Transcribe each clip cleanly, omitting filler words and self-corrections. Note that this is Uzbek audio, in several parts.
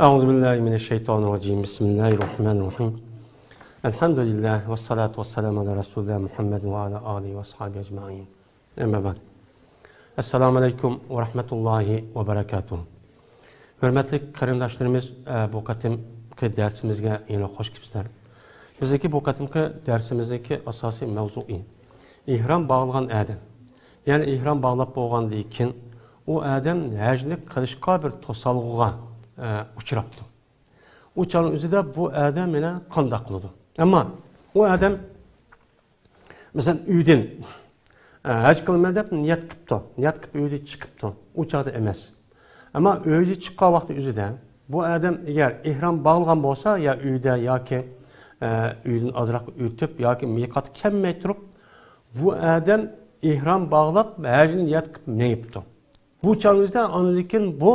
Euzubillahimineşşeytanirracim. Bismillahirrahmanirrahim. Elhamdülillah ve salatu ve selamu ala Resulullah Muhammed ve ala alihi ve sahibi ecma'in. Emme ba'd. Esselamu aleyküm ve rahmetullahi ve berekatuhu. Hürmetli qarindoshlarimiz, bu qatimki dersimizga yana hoş kelibsizlar. Bizdeki bu qatimki dersimizdeki asosiy mavzui ihrom bağlagan adam. Yani ihrom bağlab bo'lgandan keyin u adam hajni qilishga bir to'salg'uga uchrabdi. U chog'ning o'zida bu adam yana qanday qiladi? Ammo u adam masalan uydan haj qilma deb niyat qilibdi. Niyat qilib uydan chiqibdi. U chog'da emas. Ammo uyga chiqqan vaqt o'zida bu adam agar ihrom bağlagan bo'lsa, ya uyda yoki uydan ozroq o'tib yoki miqat kelmay turib, bu adam ihrom bağlab hajni niyat qilib mengibdi. Bu chog'ingizda lekin bu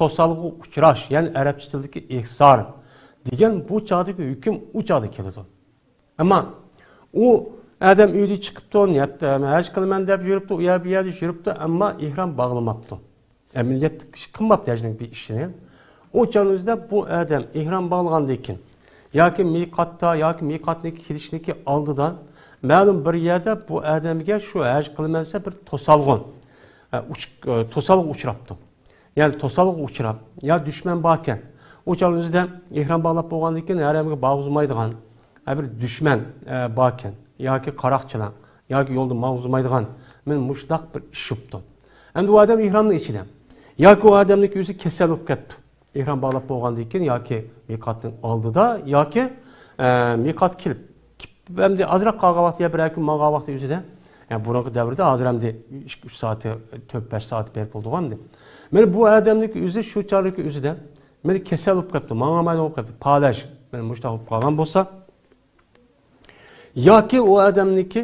to'salg'u uchrash, ya'ni arabcha tildagi ihsor degan bu chog'dagi hukm u chog'da keladi. Ammo u adam uydan chiqibdi, niyatda haj qilaman deb yuribdi, u yerda yuribdi, ammo ihrom bog'lamabdi. Amaliyot qilmabdi hajning bir ishini. O chog'ingizda bu adam ihrom bog'lagandan keyin yoki miqatda yoki miqatniki kelishniki oldidan ma'lum bir yerda bu odamga shu haj qilmasa bir to'salg'u uchrabdi. Yani to'salg'u uchrab, ya düşman borkan, o chog'ingizda ihrom bog'lab bo'lgandan keyin haramga bag'uzmaydigan bir düşman borkan yoki qaroqchilar yoki yo'lda mag'uzmaydigan men mushtaq bir ish yupdi. Endi u odam ihromning ichida yoki u odamning o'zi kasal bo'lib ketdi. İhram bağlab bo'lgandan keyin yoki miqatning oldida yoki miqat kelib endi ozroq qolgan vaqtga bir kun qolgan vaqt o'zida, yani burungi davrda hozir endi 2-3 soat, 4-5 soat berib bo'ldi endi. Mana bu odamning o'zi shu chorlik o'zida meni kasal bo'lib qolibdi, ma'namaydi bo'lib qolibdi, palash, men mushtaq bo'lib qolgan bo'lsa, yoki u odamniki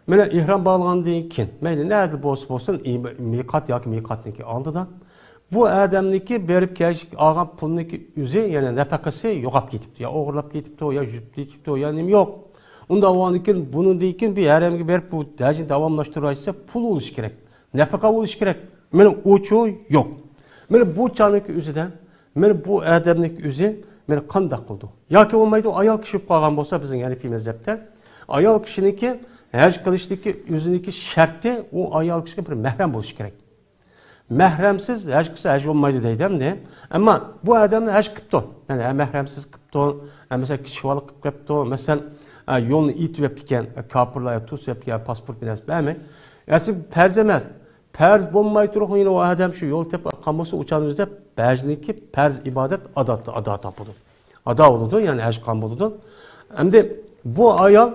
mana ihrom bog'lagandan keyin, mayli nerede bo'lsin, miqat yoki miqatniki oldida bu adamniki berib kelish olgan pulniki o'zi, ya'ni nafaqasi yo'qolib ketibdi, yo o'g'irlab ketibdi, yo yurib ketibdi, yo nima yo'q. Unda o'g'anikin bundan keyin bir haramga berib bu dajni davomlashtirishsa pul bo'lishi kerak, nafaqa bo'lishi kerak. Meni o'chu yo'q. Meni bu chorlik o'zidan, meni bu adamning o'zi meni qanday qildi? Yoki bo'lmaydi, ayol kishi qolgan bo'lsa bizning Hanifiy mazhabda ayol kishiniki haj qilishniki o'ziniki sharti u ayol kishiga bir mahram bo'lishi kerak. Mahremsiz haj qilsa haj olmaydi deydimdi. Ammo bu odamni haj qilibdi. Yani mahremsiz qilibdi, mesela kishivalik qilib qilibdi, mesela yo'lni itib ekan, kofirlar tus ekan, pasport bilan bermay. Ya'ni farz emas. Farz bo'lmay turib, yine o odam shu yo'l tepib qolgan bo'lsa, o'chaningizda ba'ziniki farz ibodat ado topadi. Ado bo'ladi, ya'ni haj qilgan bo'ladi. Endi bu ayol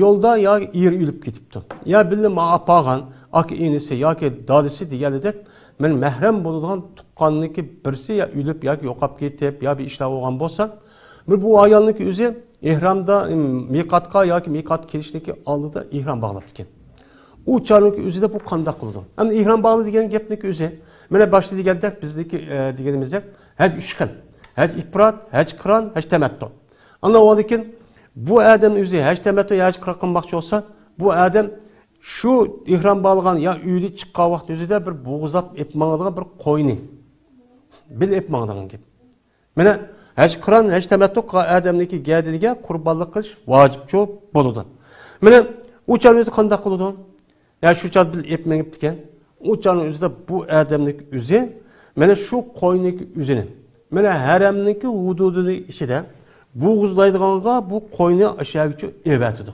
yo'lda yo er o'lib ketibdi. Ya bildim apag'an aki inisi yoki dadisi deganidek men mahram bo'ladigan tuqqanniki birisi ya o'lib yoki yo'qolib ketib yo bir ishlar bo'lgan bo'lsa, bu ayolniki o'zi ihromda miqatga yoki miqat kelishniki oldida ihrom bog'lab ekan. U chorniki o'zida bu qanday qildi? Endi ihrom bog'li degan gapniki o'zi mana boshda degandek bizniki deganimizdek haj 3 xil. Haj ifrot, haj qiron, haj tamattu. Ana o'likin bu odam o'zi haj tamattu haj qiron qilmoqchi bo'lsa, bu odam şu ihram bağlagan ya uyda chiqqan vaqt o'zida bir bo'g'izlab epmangadigan bir qo'yni bil epmangadigan gap. Mana haj qiron, haj tamattu odamniki gadiniga qurbonlik qilish vojibchi bo'ladi. Mana u chorni qanday qiladi? Ya shu chor bil epmangib ekan. U chorning o'zida bu odamning o'zi mana shu qo'yniki o'zini mana haramniki hududini ichida bo'g'izlaydiganga bu qo'yni aşağıgacha evatidi.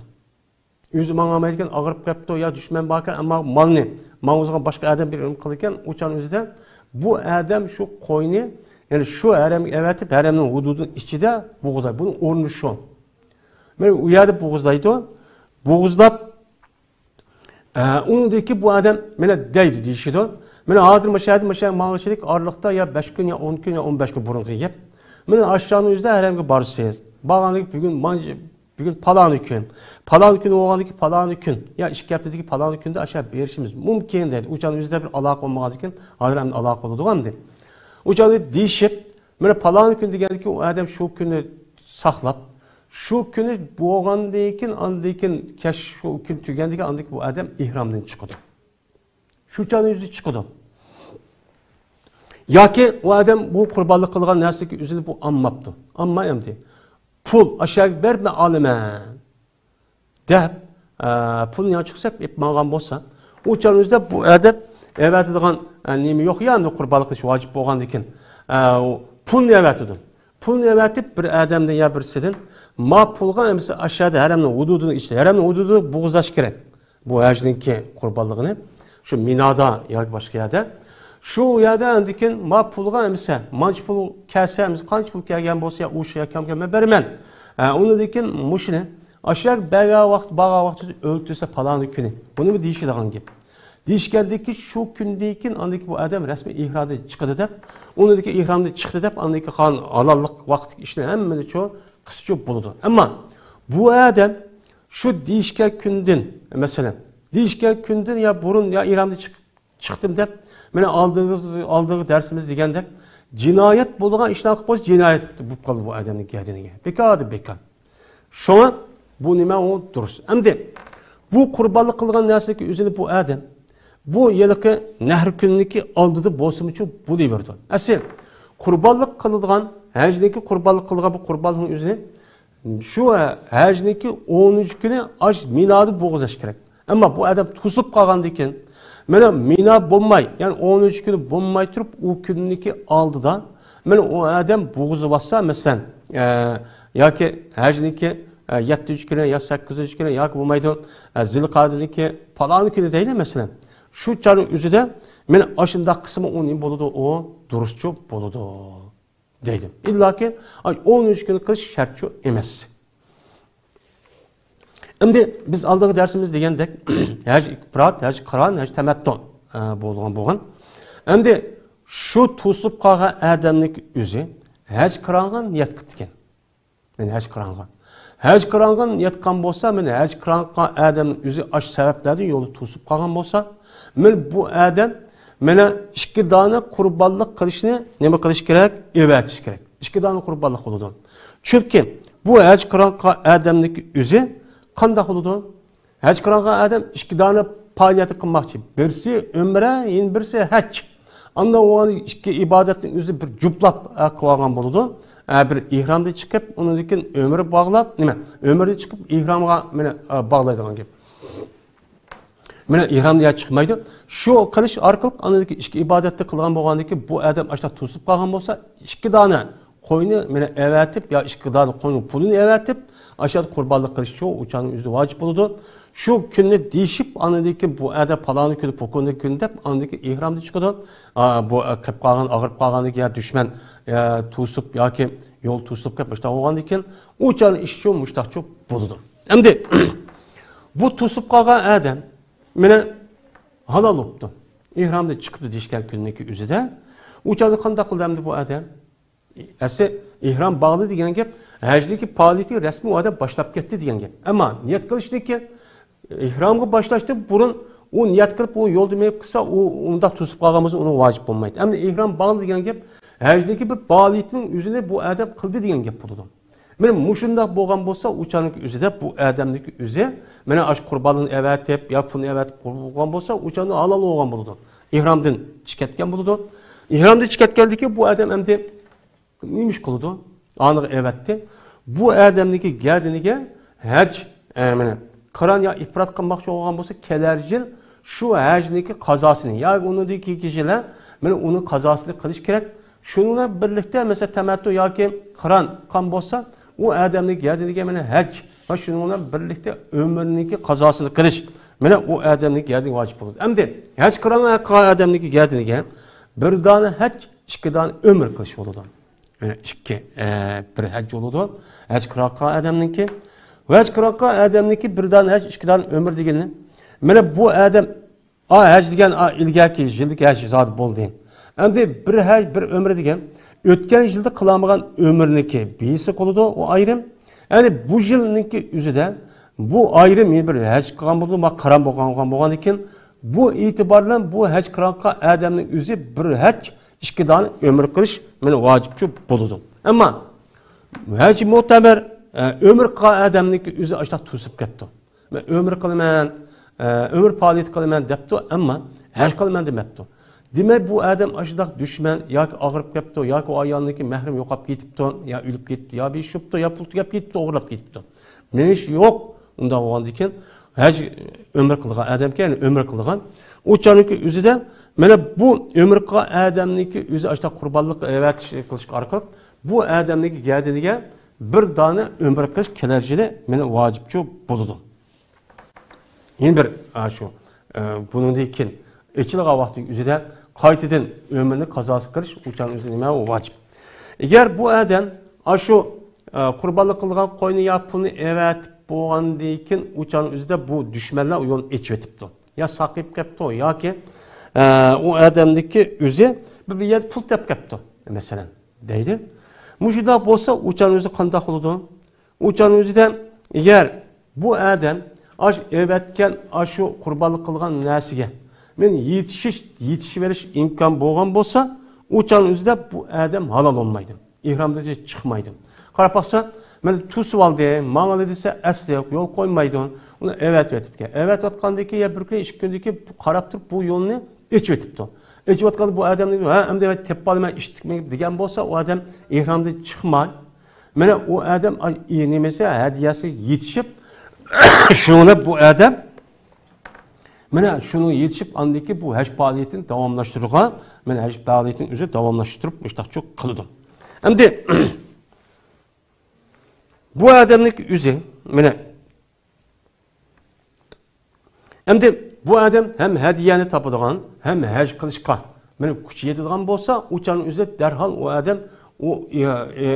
Özü mağamayken ağırıp kaptı ya düşman bakar ama malını mağuzdan başka adam bir kılırken uçan özüde bu adam şu koyunu yani şu harem evetip haremin hududun içinde boğuzlar. Bunun ornu şu. Ben uyarıp boğuzdaydı. Boğuzlap onundaki bu adam bana deydi dişiydi. Ben hazır maşahede mağaçılık ağırlıkta ya 5 gün ya 10 gün ya 15 gün burun kıyıp. Ben aşağının yüzde haremge barışıyız. Bağlandık bir gün bugün palanı gün oğandaki palanı gün. Ya iş yaptığındaki palanı günde aşağı berişimiz mümkün değil. Uçağın yüzde bir alaka olmadığı için hazır alaka oldu mu? Uçağın değişip böyle palanı gün diyendeki o adam şu günü saklap şu günü boğandayken andayken şu gün tügendeki andaki bu adam ihramdan çıkıyordu. Şu uçağın yüzü çıkıyordu. Yoki o adam bu qurbonlik qilgan narsaga o'zini bu almabdi. Amma endi pul aşağı berme alaman deb pulni chiqsab etmagan bo'lsa, o'chanizda bu adam evatadigan nima yo'q, ya'ni qurbonlik qilish vojib bo'lgan ekan. Pulni evatadi. Pulni evatib bir odamdan ya birisidan ma pulga emsa aşağıda haramning hududini ichida, haramning hududi bo'g'izlash kerak. Bu hajninki qurbonligini shu minada yoki boshqa yerda şu yerda andikin ma pulga emsa manch pul kasamiz qancha pul kelgan bo'lsa u shu kamga beraman. Uni dekin mushini aşağı baga vaqt o'ltirsa falon kuni. Buni mi deyishadigan gap. Deyishgandiki shu kundekin andiki bu adam rasmiy ihroda chiqadi deb, unidagi ihromda chiqdi deb andiki qon halollik vaqt ishni hammani cho qischa bo'ladi. Ammo bu adam shu deyishgan kundan, masalan, deyishgan kundan ya burun ya ihromda chiqdim deb, mana aldığınız dersimiz degandek jinoyat bo'lgan ishni qilib qo'yish jinoyat bo'lib qoldi bu odamning gadiniga. Bekor. Shuna bu nima o durust. Endi bu qurbonlik qilgan narsaga o'zini bu adam bu yilki nahr kuniki oldida bo'lsin uchun bu deyverdi. Asl qurbonlik qiladigan hajniki qurbonlik qilgan bu qurbonlikning o'zini shu hajniki 10 kuni ash minada bo'g'izlash kerak. Ammo bu adam to'sib qolgandan keyin mana mina bo'lmay, ya'ni 13 kuni bo'lmay turib u kunniki oldida mana o adam bo'g'izib olsa, masalan, yoki hajniki 7 kuni ya 8 kuni yoki bo'lmaydi zilqadiniki falon kuni deydi masalan. Şu çarın üzüde men aşında kısmı onun boludu o duruşçu boludu deydim. İlla ki 13 gün kılış şartçı emas. Şimdi biz aldığı dersimiz degandek her ifrat, her Qur'an, her temettu bo'lgan. Şimdi şu to'sib qolgan adamning o'zi haj Qur'onga niyat qilib ekan. Men haj Qur'onga. Haj Qur'onga niyat qilgan bo'lsa, men haj Qur'onga adamning o'zi ash sabablardan yo'li to'sib qolgan bo'lsa, men bu adam mana ikki dona qurbonlik qilishni nima qilish kerak? Evatish kerak. Ikki dona qurbonlik bo'ladi. Chunki bu haj Qur'onga adamning o'zi qanday bo'ladi? Haj Qur'onga adam ikki dona faoliyat qilmoqchi. Birisi umra, yana birisi haj. Anda o ikki ibodatning o'zi bir juplab qilgan bo'ladi. Bir ihromda chiqib, undan umri bog'lab, nima? Umrda chiqib ihromga mana bog'laydigan gap. Mana ihromda chiqmaydi. Shu qilish orqali anadagi ikki ibodatni qilgan bo'lgandiki, bu odam ashta to'sib qolgan bo'lsa, ikki dona qo'yni mana evatib yo ikki dona qo'yni pulini evatib, ashta qurbonlik qilish shu uchaning o'zida vojib bo'ladi. Shu kunni deyishib anadagi bu odam falon kuni, po'kunni kun deb anadagi ihromda chiqadi. Bu qilib qolgan, og'irib qolganligi ya dushman to'sib yoki yo'l to'sib qilib ishda bo'lgandan keyin uchaning ish shu mushtaqchi bo'ladi. Endi bu to'sib qolgan odam meni halol oldu. İhramda çıktı deyishgan kunniki o'zida. Uçadı qanday qildi bu adam? Asli ihram bağlı degan gap, hajniki faoliyati rasmiy odam boshlab ketdi degan gap. Ammo niyat qilishniki ihramga boshlashda burun u niyat qilib u yo'lda menib qilsa, u unda to'sib qolgan bo'lsa, uni vojib bo'lmaydi. Ammo ihram bağlı degan gap, hajniki bir faoliyatning o'zini bu adam qildi degan gap bo'ladi. Mana mushundaq bo'lgan bo'lsa, uchaning o'zida bu odamning o'zi mana ash qurbonini evatib, yo pulni evatib qo'ygan bo'lsa, uchani halol bo'lgan bo'ladi. Ihromdan chiqatgan bo'ladi. Ihromdan chiqatganligi bu odam endi nimish qiladi? Aniq evatdi. Bu odamniki gadiniga haj mana Qur'on yo ifrat qilmoqchi bo'lgan bo'lsa, kelar yil shu hajniki qazosini, yoki unidagi kishilar mana uni qazosini qilish kerak. Shuningla birlikda mesela temattu yoki Qur'on qon bo'lsa, u odamning gadiniga mana haj va shuningla birlikda umrniki qazosini qilish mana u odamning gadiniga vojib bo'ladi. Endi haj Qur'onga odamning gadiniga bir dona haj, ikki dona umr qilish bo'ladi. Yani ikki bir haj bo'ladi. Haj Qur'onga odamniki, haj Qur'onga odamniki bir dona haj, ikki dona umr degani. Mana bu odam haj degan ilgaki yillik haj zot bo'ldi. Endi bir haj, bir umr degan o'tgan yilda qilamagan umrniki besi qoladi, o ayrım. Yani bu yilniki o'zida bu ayrım bir haj qilgan bo'ldi, ma qaram bo'lgan ekan, bu e'tiborlan bu haj qilgan odamning o'zi bir haj, ikki dona umr qilish meni vojibchi bo'ladi. Ammo haj mu'tabar umr qilgan odamniki o'zi ashta to'sib ketdi. Men umr qilaman, umr faoliyat qilaman debdi, ammo haj qilaman demabdi. Demek bu adam aşıdak düşman, ya ağırıp yaptı, ya o ayağındaki mehrim yokap gitipti, ya ölüp gitti, ya bir iş yaptı, ya pul yap gitti, oğurlap gitti. Ne iş yok, onda olan diken, her ömür kılgan adam ki, yani ömür kılgan. O çanıki üzüden, mana bu ömür kılgan adamniki üzü aşıda kurbanlık evet kılış arkalık, bu adamniki geldiğine bir tane ömür kılış kelercide mana vacipçi buludu. Yine bir şu, bunun deyken, eçilik vakti üzüden, kayıtıdan ömrünü kazası kırış, uçan üzerine o vacip. Eğer bu adam şu kurbanlık kılgan koyunu yapını evet boğan deyken uçan üzerinde bu düşmanlar yolunu içvetipti. Ya sakip kaptı ya ki o adamdaki üzü bir yer pul tep kaptı mesela deydi. Muşuda bolsa uçan üzü kandak oldu. Uçan üzüden eğer bu adam evetken şu kurbanlık kılgan nəsige men yetişiveriş imkan boğan bolsa uçan üzde bu adam halal olmaydı. İhramda çıkmaydı. Karapaksa men tusu aldı, mangal edilse asla yok, yol koymaydı. Onu evet etipke. Evet atkandaki ya bir gün iş gündeki karaptırıp bu yolunu iç etipti. İç atkadı bu adam dedi, ha hem de tepalma içtikmek degen bolsa o adam ihramda çıkmay. Mene o adam nemese hediyesi yetişip şunu bu adam mana şunu yetişip andaki bu hac faaliyetini davamlaştırırga, mana hac faaliyetini özü davamlaştırıp müştahçı kılıdım. Endi bu adamlık özü mana endi bu adam hem hediyeni tapıdığan hem hac kılışqa mana kuch yetadigan bolsa uçan özü derhal o adam o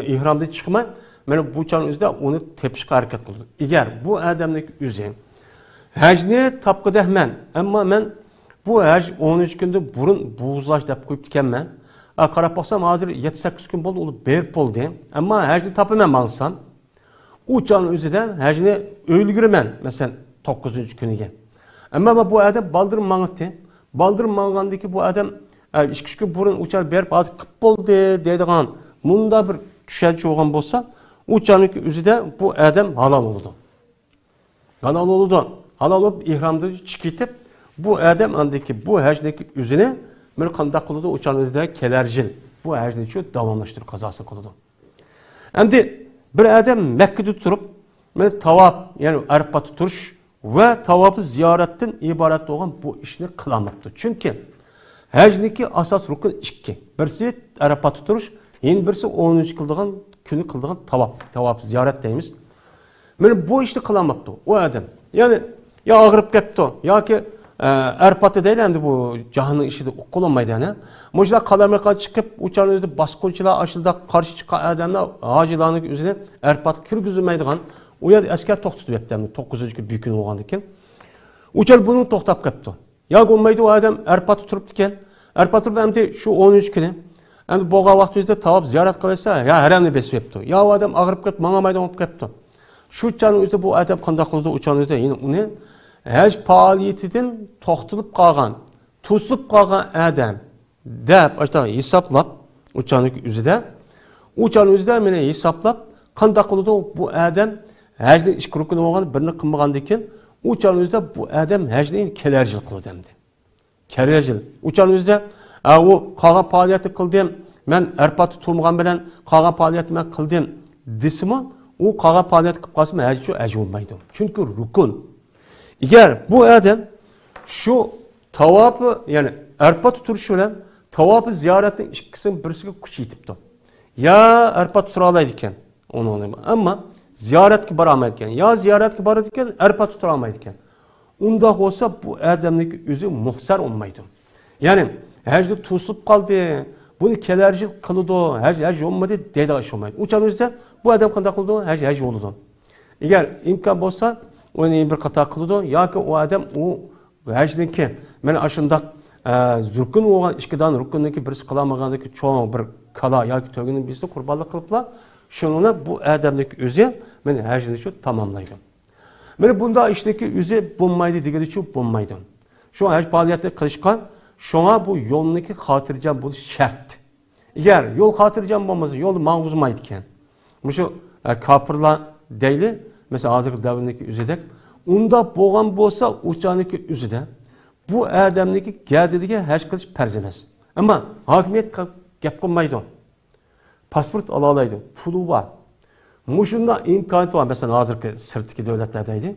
ihramda çıkmay mana bu çan özü onu tepişqa hareket kıldı. Eğer bu adamlık özü hacni tapqıda men, ama men bu hac 13 günde burun buğuzlaş dep koyup dikenmen. Qarap baxsam hazır 7-8 gün boldu, olu berip boldu. Ama hacni tapımen mansam, uçan özüden hacni ölgürmen, mesela 9. günüge. Ama bu adam baldır mağıttı. Baldır mağandaki bu adam 2 gün burun uçar berip adı kıp boldu deydiğen, bunda bir düşerci olan bolsa, uçanın özüde bu adam halal oldu. Halal oldu. Halal olup ihramda çıkıtıp bu adam andaki bu hacdaki üzüne böyle kandak kılıdı uçan özüde kelercil. Bu hacdaki şu davamlaştırır kazası kılıdı. Endi bir adam Mekke'de tutup böyle tavaf yani Arpa tutuş ve tavafı ziyaretten ibaret olan bu işini kılamaptı. Çünkü hacdaki asas rukun 2. Birisi Arpa tutuş, yeni birisi 13 kıldığın günü kıldığın tavaf ziyaret deyimiz. Yani bu işini kılamaptı o adam. Yani ya ağırıp kepti ya ki Arpatı değil endi bu cahanın işi de kullanmaydı yani. Mujda kalamaka çıkıp uçan özde baskınçılar aşılda karşı çıkan adamlar hacılarının üzerine Arpat kirgizilmeydigan o ya asker toxtutu hepten 9. gün büyük gün olgandı eken. Uçal bunu toxtap kepti. Ya olmaydı o adam Arpatı turup diken. Arpatı hem şu 13 günü hem boğa vakti üzerinde tavap ziyaret kılırsa ya herhangi bir sebepti. Ya o adam ağırıp kep manamaydan olup kepti. Şu çanın üzerinde bu adam kandak kıldı uçan üzerinde yine onu hac faaliyetinden toxtulup qalğan, tuslup qalğan adam dep aşağı hesaplap uçanın üzerinde mene hesaplap kandak kıldı bu adam hacni iş kurukun olğan birini qılmagan diken uçanın üzerinde bu adam hacni kelercil kıldı demdi. Kelercil. Uçanın üzerinde o qalğan faaliyeti kıldım. Men Arpatı tutulmagan bilen qalğan faaliyeti men kıldım. Desimi o qalğan faaliyeti qılıp qalsam hac olmaydı. Çünkü rukun. Eğer bu adam şu tavafı yani Arpa tuturuşu bilen tavafı ziyaretin ikisinin birisiga kuch yetipti. Ya Arpa tutura alaydiken onu ama ziyaretga bora olmaydiken ya ziyaretga boradiken Arpa tutura olmaydiken. Unda olsa bu adamning o'zi muhsar olmaydi. Yani hacda to'sib qoldi, buni kelerjil qildi, haj olmadi deydi ish olmaydi. O'shan o'zida bu adam qanday qildi? Haj bo'ldi. Agar imkon bo'lsa onu bir qator qildi yoki u adam u hajniki mana ashundaq zurkun bo'lgan ikkidan rukunniki birisi qilmagandiki cho'ng bir kala yoki to'gining birisi qurbonlik qiliblar. Shuni bu adamning o'zi mana hajni shu tamomlaydi. Mana bunda ishdagi o'zi bo'lmaydi degani shu bo'lmaydi. Shu haj faoliyati qilishgan şuna bu yo'lniki xotirjam bo'lish shart. Agar yo'l xotirjam bo'lmasa, yo'l ma'g'uzmaydigan. Mushu kofirlar deyli mesela hozirgi davrniki üzedek unda bo'lgan bo'lsa o'shaniki o'zida bu adamniki geldiğine hac kılış farz emas. Ama hakimiyet gap qilmaydi. Pasport ala alaydı, pulu var. Muşunda imkanı var. Mesela hazırki sırtdaki devletlerdeydi.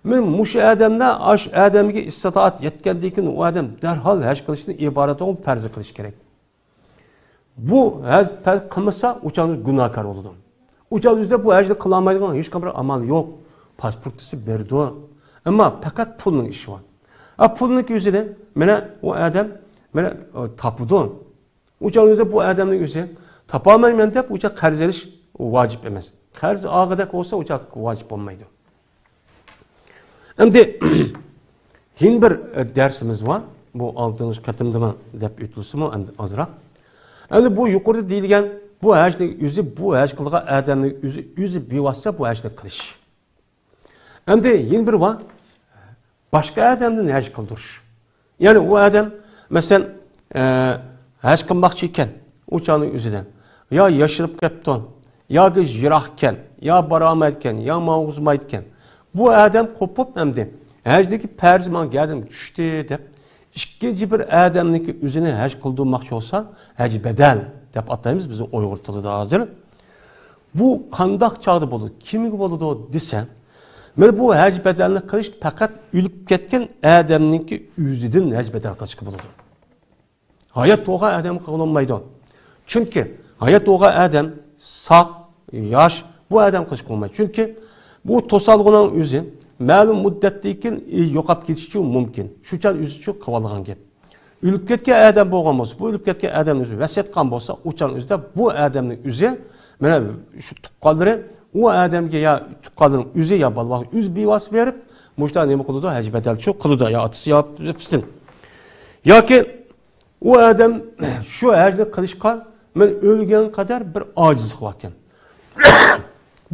Men muş adamda aş adamga istitaat yetgandan o adam derhal hac qilishni iborat olib farz qilish kerak. Bu hac qilmasa uçan günahkar oldu. Uçan yüzde bu hacni qilolmaydigan hech qanday amal yok. Pasportisi berdi. Ama fakat pulning ishi var. Pulning yüzüne mena o adam mena tapıdı. Uçan yüzde bu adamning yüzü tapolmayman deb uça qarz olish vacip emas. Qarz og'idak olsa uça vacip olmaydi. Endi hin bir dersimiz var. Bu aldığınız katımdığına dep ütülsü mü azırak. Endi bu yukarıda deyilgen bu hacning yüzü bu hac qilgan adamning yüzü bevosita bu hacni qilish. Endi hin bir var. Başka adamdan hac qildirish. Yani o adam mesela hac qilmoqchi ekan uçanın yüzüden. Ya yaşırıp ketton, ya jiroqkan, ya baramaydigan, ya mağuzmaydigan. Bu adam qo'pib hamdi hacdagi farz men geldim tushdi deb ikkinchi bir adamniki o'zini haj qildirmoqchi bo'lsa, haj badal deb ataymiz bizning Uyg'ur tilida hozir. Bu qandoq chog'da bo'ladi, kimga bo'ladi desa, men bu haj badalni qilish faqat o'lib ketgan adamniki o'zidan haj badal qilishga bo'ladi. Hayat to'g'a adam qilolmaydi. Chunki hayat to'g'a adam saq, yosh bu adam qilish olmaydi. Chunki bu to'salg'uning o'zi ma'lum muddatdan keyin yo'qolib ketishi mumkin. Shuchal o'zi uchun qilingan gap. O'lib ketgan adam bo'lgan bo'lsa, bu o'lib ketgan adam o'zi vasiyat qilgan bo'lsa, o'chal o'zida bu odamning o'zi mana shu tuqqanlari u odamga ya tuqqanning o'zi ya balvoq o'z bevos berib, mushta nima qiladi? Haj badalchi qiladi ya otasi yapsın. Yoki u odam shu hajni qilishga men o'lgan qadar bir ojizlik bor ekan.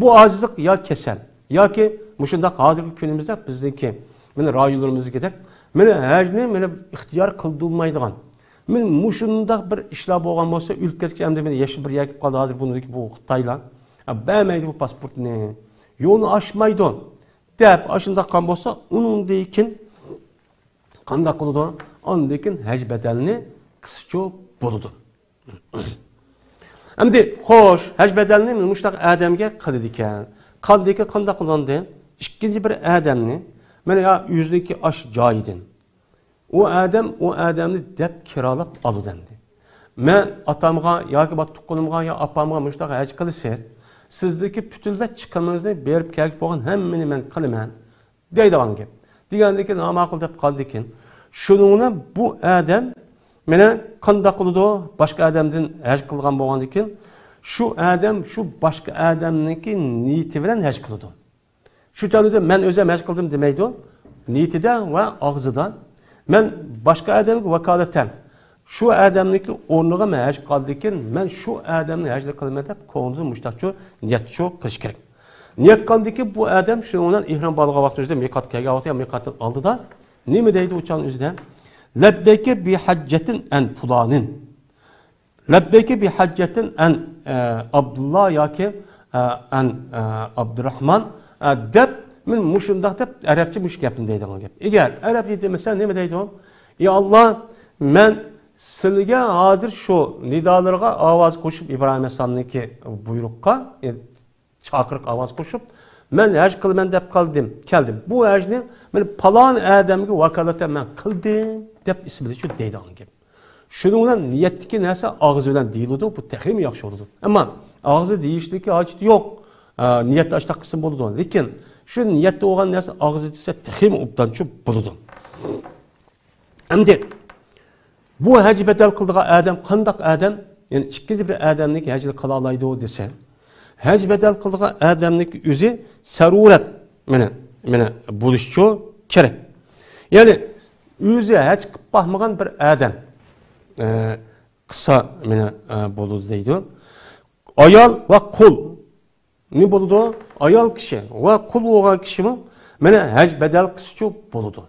Bu ojizlik ya kasal yoki mushundaq hozirgi kunimizda bizniki mana rayonlarimizga meni hajni meni ixtiyor qildirmaydigan. Men mushundaq bir ishlar bo'lgan bo'lsa, o'lib ketganda meni yashib bir yakib qoldi hozir buniki bu Xitoylar. Bermaydi bu pasportni. Yo'lni ochmaydi. Deb ashundaq qilgan bo'lsa, uningdan keyin qanday qiladi? Ondan keyin haj badalini qischa bo'ladi. Endi xo'sh, haj badalini mushtaq adamga qiladi ekan. Qandiki qanday qilindi? İkinci bir adamni mana ya yüzniki aş joyidan. O adamni deb kiralab oldi. Men atamga yoki bak tuqqunimga ya apamga mushtaq haj qilsangiz, sizdagi putilda chiqamingizni berib kelib bo'lgan hammani men qilaman deydigan gap. Degandiki noma'qul deb qoldi ekan. Shuningni bu adam meni qanday qildi? Boshqa odamdan haj qilgan bo'lgandan keyin şu adam şu başka adamniki niyeti bilan haj qildi. Şu canlıda men özüm haj qildim demeydi o. Niyetida ve ağzıdan men başka adamga vakolatan şu adamniki o'rniga men haj qildikin men şu adamni hajni qilaman deb ko'ngli mushtaqcho niyatcho qilish kerak. Niyat qildiki bu adam shundan ihrom balg'a vaqtida miqat kelgan vaqtda miqatni oldida nima deydi o'chan o'zidan? Labbeyke bi hajjatin an fulanin. Labbeyke bi hajjatin an Abdullah yoki an Abdurrahman deb men mushundaq deb arabcha mush gapni deydigan gap. Agar arabcha demasa nima deydi u? Ya Allah, men sizga hozir shu nidolarga ovoz qo'shib Ibrohim alayhisolamniki buyruqqa chaqiriq ovoz qo'shib men haj qilman deb keldim. Bu hajni men palon odamga vakolatan men qildim deb ismini shu deydigan gap. Şunun bilan niyatdagi narsa og'iz bilan deyiladi, bu texim yaxshi bo'ladi. Ammo og'iz deyishligi hojati yo'q. Niyatda ashta qilsa bo'ladi. Lekin shu niyatda bo'lgan narsa og'iz desa texim obdanchi bo'ladi. Endi bu haj badal qildigan odam qandoq odam? Yani ikkinchi bir odamniki hajni qila oladi desa, haj badal qildigan odamniki o'zi sarurat mana bo'lishi kerak. Yani o'zi haj qilib baxmagan bir odam kısa mene boludu deydi. Ayal ve kul. Ne boludu? Ayal kişi ve kul olan kişi mi? Mene hac bedel kısıcı boludu.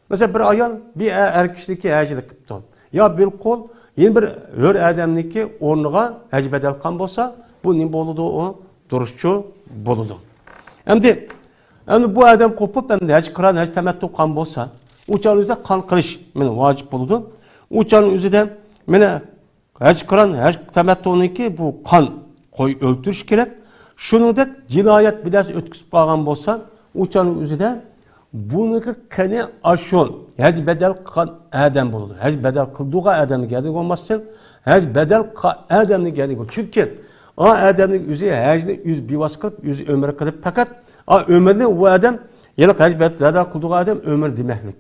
Mesela bir ayal bir erkişdeki hacı kıptı. Ya bir kul yeni bir hör adamniki ornuğa hac bedel kan bolsa bu ne boludu o? Duruşçu boludu. Hem bu adam kopup hem de hac kıran hac temettu kan bolsa Uçağın üzerinde kan kılış meni vacip buludu. Uçağın üzerinde meni hech kıran, hech temettoniki bu kan koy öldürüş gerek. Şunu da cinayet bilası ötküsüp kalgan bolsa, uçağın üzerinde bununki kanı aşon, hech bedel kan adam buludu. Hech bedel kıldığı adamı geldi olmazsa, hech bedel adamı geldi. Çünkü o adamın üzeri hechni yüz bivas kılıp, yüz ömür kılıp fakat o ömürde o adam, yalak hech bedel kıldığı adam ömür demeklik.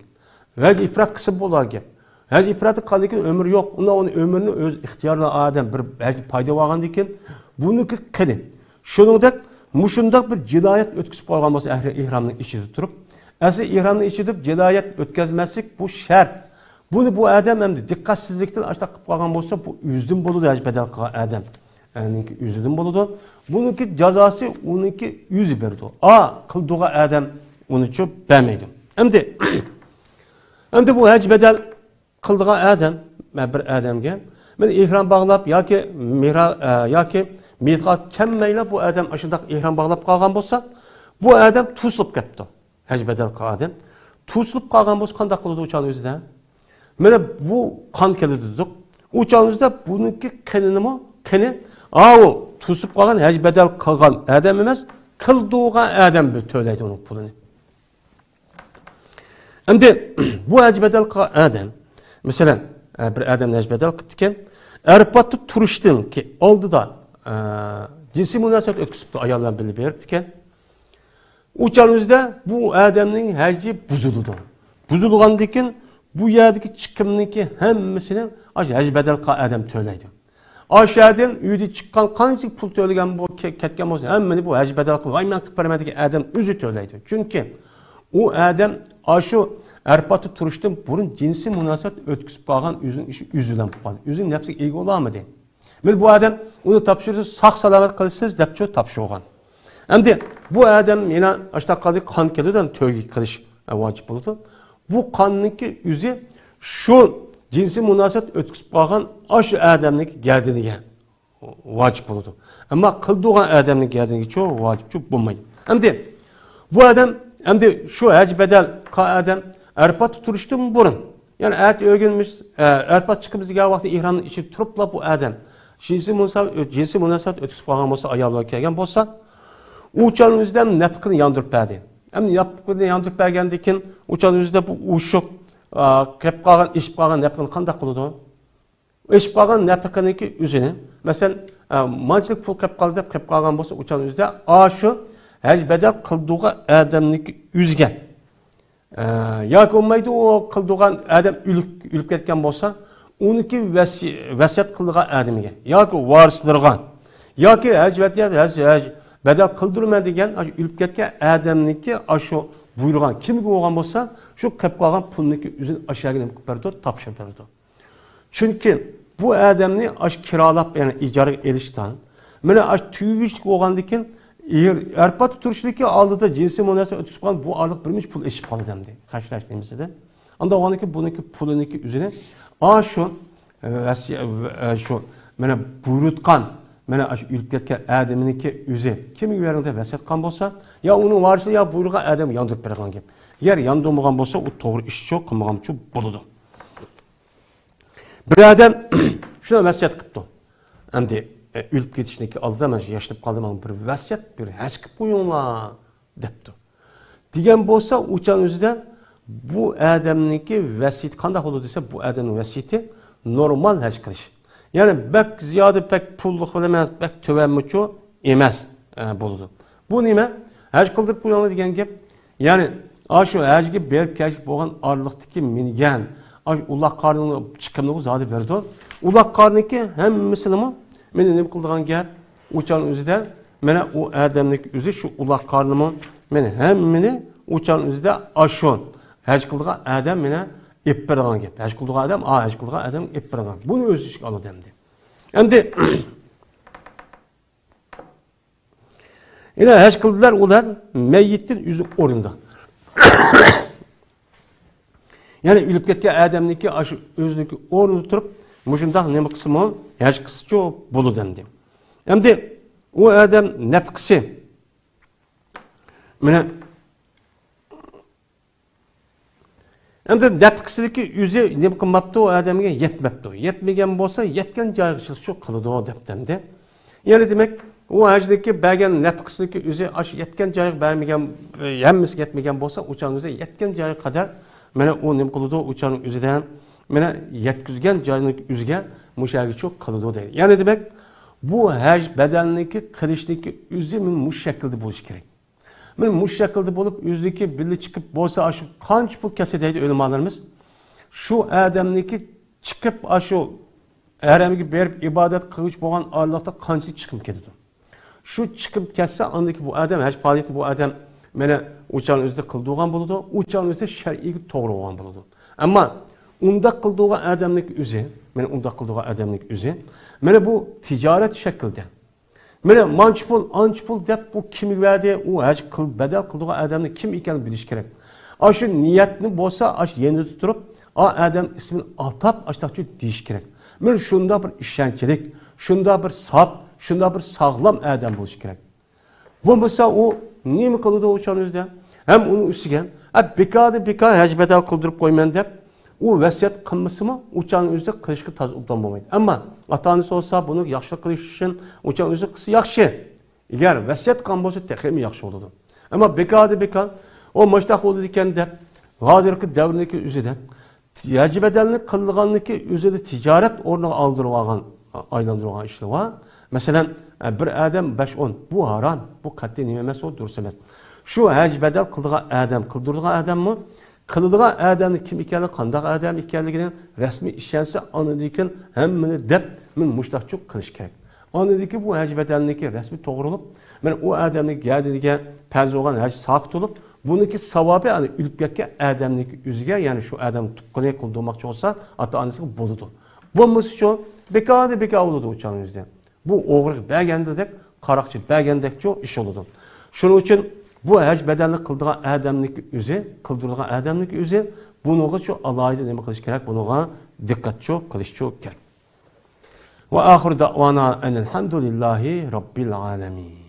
Hech ifrat kısım bolar ki. Hech ifratı kaldıkken ömür yok. Onun ömrünü öz ihtiyarla adam bir hech payda vargan diken, bununki kanı. Şunundak, muşundak bir cinayet ötküsüp kalgan bolsa ehli ihramның içinde turup, asli ihramның içinde turup cinayet ötkazmaslik bu şart. Bunu bu adam hem dikkatsizlikten açta kılıp kalgan bolsa bu üzdün boludu hech bedel kılgan adam. Yani üzdün boludu. Bununki cezası onunki yüzü berdi. Kıldığı adam onu çok vermeydi. Hem bu hech bedel kıldığı adam, bir adamga men ihram bağlap yoki miqat kelmeyla bu adam aşındak ihram bağlap kalgan bolsa, bu adam tusulip ketdi. Hech bedel kılgan adam tusulip kalgan bolsa qanday qiladi uçağın özüde? Mana bu kan keldi dedik. Uçağın özüde bununki kanı o tusulip kalgan hech bedel kılgan adam emas, kıldığı adam bir töyleydi onun pulunu. Endi bu hech bedel kılgan adam, mesela bir adam hech bedel qilibdikan, Arapatda turishdan ki oldida cinsi münasebet ötküsüptü ayarlan bilip beribdikan. Uçağın özüde bu adamның haji buzuldu. Buzulgandan bu yerdeki chiqimniki hammasini hech bedel kılgan adam töyleydi. Aşağıdan uyda chiqqan qancha pul tölegan bu ketgan bolsa, hammani bu hech bedel qilib, men qilib bermadigan adam o'zi töyleydi. Çünkü o adam aşu Arapatda turishdan burun cinsi münasebet ötküsüp kalgan özün işi üzülen kaldı. Özün nefsi ego olamadi. Men bu adam onu tapşırsa sağ salamat kılsız dep çok tapşırgan. Endi bu adam yana açta kaldı kan keliden tövbe kılış vacip oldu. Bu kanınki yüzü şu cinsi münasebet ötküsüp kalgan aşı adamniki geldiğine vacip oldu. Ama kıldığı adamniki geldiğine çok vacip çok bulmaydı. Endi bu adam şu hech bedel kılgan adam Arapatda turishdan burun. Yani ayet öğrenmiş, Arapatda çıkıp geldiği vakti ihramın içi turupla bu adam cinsi münasebet ötküsüp kalgan bolsa, ayollar kelgan bolsa, uçağın özüden napkını yandırıp berdi. Hem napkını yandırıp bergandan keyin uçağın özüde bu uşuq, kep kalgan, eşip kalgan napkını qanday qiladi? Eşip kalgan napkınınki özünü, mesela mançılık pul kep kaldı deb kep kalgan bolsa uçağın özüde şu hech bedel kıldığı adamniki üzge. Yoki olmaydi o kıldığan adam ülüp ketken bolsa, onunki vasiyat kıldığı adamıga yoki varislarga yoki hech bedel kıldırma degan ülüp ketken adamniki aşu buyurgan kimga olgan bolsa, şu kep kalgan pulniki üzün aşağıya qilib berdi, tapşırıp berdi. Çünkü bu adamni kiralap yani ijara elishdan, mana tüyügüçlük olgandan keyin Arapatda turishlikka oldida jinsi münasebet ötküsüp kalgan bu arliq birmiş pul eşip kaldı demdi. Karşılaştığımızda. Anda oğaniki bununki puluniki üzerine şu mana buyurutkan mana şu ülüp ketken adamınki üzü kimi verildi vasiyat qilgan bolsa, ya onun varisi ya buyurgan adam yandırıp bergan gap. Eğer yandırmagan bolsa, o to'g'ri ish çok, qilmagan çok bo'ladi. Bir adam shuna vasiyat qilibdi. Endi ülüp ketişindeki aldı men yaşlanıp kaldım bir vasiyat bir hech qilib qo'yinglar debdi. Degan bolsa uçağın özüde bu adamniki vasiyati qanday bo'ladi desa, bu adamning vasiyati normal hech qilish. Yani bek ziyade pek pulluq emas, bek tövenmiço emas bo'ladi. Bu nima? Hech qildirib qo'yinglar degan gap. Yani shu hajga berib kelib bo'lgan orliqdagi mingan, uloq qarnini chiqimni zodi berdi. Uloq qarniki hammasini meni nima qildigan gap? Uçağın özüde mena o adamlik özü şu uloq qarnimi meni hammani uçağın özüde aşon. Hech qildigan adam meni ep bergan gap. Hech qildigan adam, hech qildigan adam ep bergan. Buni o'z ishiga oladi endi. Endi ila hech qildilar ular meyyitning o'zi o'rinda. Yani ülüp ketken adamniki aşı özüniki o'rnida turib, mushundaq nima qismi hech qischo bo'ladi endi. Endi o adam nafqisi mana Endi nafaqasidagi o'zi nima qilmabdi, u odamga yetmabdi. Yetmagan bo'lsa, yetgan joyiga shu qiladi debdi. Ya'ni demak, u hajdagi bergan nafaqasidagi o'zi ash yetgan joyiga bermagan, hammasi yetmagan bo'lsa, o'chan o'zi yetgan joyiga qadar mana u nima qiladi, o'chaning o'zidan mana yetkizgan joyining o'ziga mushaga cho'q qiladi deydi. Ya'ni demak, bu haj badalniki qilishniki o'zi mush shaklda bo'lishi kerak. Men mush shaklda bo'lib, o'zligi birga chiqib bo'lsa, shu qancha pul kelsa deydi o'limalarimiz. Shu odamniki chiqib shu haramiga berib ibodat qiluvchi bo'lgan Allohda qancha chiqim ketadi. Shu chiqib ketsa, andiki bu odam haj faoliyati bu odam mana o'chan o'zida qildigan bo'ladi, o'chan o'zida shar'iy to'g'ri bo'lgan bo'ladi. Ammo unda qildigan odamning o'zi, mana unda qildigan odamning o'zi, mana bu tijorat shaklida. Mana anch pul deb bu kim verdi, u haj qil badal qildigan odamning kim ekanini bilish kerak. Shu niyatni bo'lsa, yenida turib, odam ismini atab ashtachu deyish kerak. Men shunda bir ishonchlik, shunda bir sop, shunda bir sog'lom odam bo'lish kerak. Bo'lmasa u nima qiladi o'shanizda? Ham uni ustiga, bekor haj badal qildirib qo'yman deb u vasiyat qilmasimi, o'shaning o'zida qilishga tazobdan bo'lmaydi. Ammo ota-onasi olsa, buni yaxshi qilish uchun o'shaning o'zi qilsa yaxshi. Agar vasiyat qilgan bo'lsa, texmi yaxshi bo'ladi. Ammo bekor o mashtaq bo'ldi ekan deb, hozirgi davrniki o'zida haj badalni qilganligi o'zida tijorat o'rniga aylantirgan ishlar bor. Masalan, bir odam 5-10 bu harom, bu qat'iy nima emas, o durust emas. Shu haj badal qildirgan odammi? Qiladigan odamni kim ekanligi, qanday odam ekanligini rasmiy ishonsa, anidikin hammani deb men mushtaqchoq qilish kerak. Anidiki bu haj badalniki rasmiy to'g'rilib, men u odamning gadiga farz bo'lgan haj soqit bo'lib, buniki savobi ani o'lib ketgan odamning o'ziga, ya'ni shu odam tuqqani qildirmoqchi bo'lsa, ota-onasiga bo'ladi. Bo'lmasa shu bekor bo'ladi o'chaningizda. Bu o'g'ri bergandek, qaroqchi bergandekchi ish bo'ladi. Shuning uchun bu haj badalni qildigan odamning o'zi, qildirgan odamning o'zi buniga shu alohida nima qilish kerak, buniga diqqat qilish kerak. Va oxir da'vana alhamdulillahi robbil alamin.